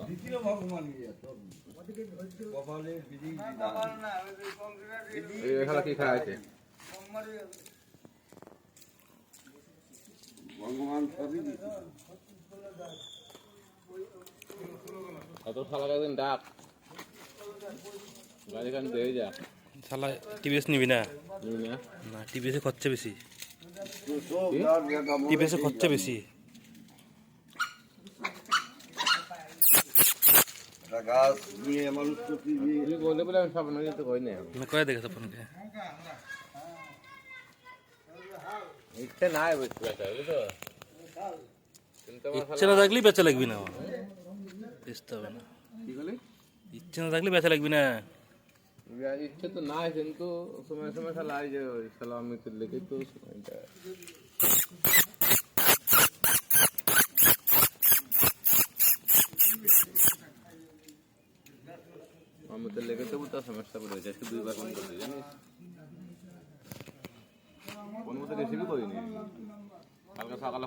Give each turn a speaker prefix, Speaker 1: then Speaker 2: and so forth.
Speaker 1: দ্বিতীয় ভগবান কপালে বিধি
Speaker 2: কি খাওয়া আছে
Speaker 1: ভগবান সবই
Speaker 2: অত শালা একদিন ডাক গাড়ি খান দিয়ে যা
Speaker 3: শালা টিভিএস নিবি না
Speaker 2: নিবি না
Speaker 3: না টিভিএসে খরচা বেশি
Speaker 1: সব
Speaker 3: টিভিএসে খরচা বেশি
Speaker 1: গাছ নিয়ে মানুষ করতে গিয়ে
Speaker 2: তুই বললে বলে আমি সব নয় তো কই না
Speaker 3: না কয়ে দেখে তপনকে
Speaker 2: ইচ্ছে নাই বুঝতে পারছো বুঝলি তো কিন্তু
Speaker 3: ইচ্ছে না থাকলেই বেচা লাগবি না বেচতে হবে না
Speaker 2: কি বলি
Speaker 3: ইচ্ছে না থাকলে বেচা লাগবি না
Speaker 2: ইচ্ছে তো নাই কিন্তু সময় সময় শালা এই যে শালা আমি তো লেগে তো সময়টা আমি তো লেগে তো তো সমস্যা পড়ে যাচ্ছে আজকে দুইবার ফোন করতে জানিস কোন মতো রেসিপি করিনি কালকে সকালে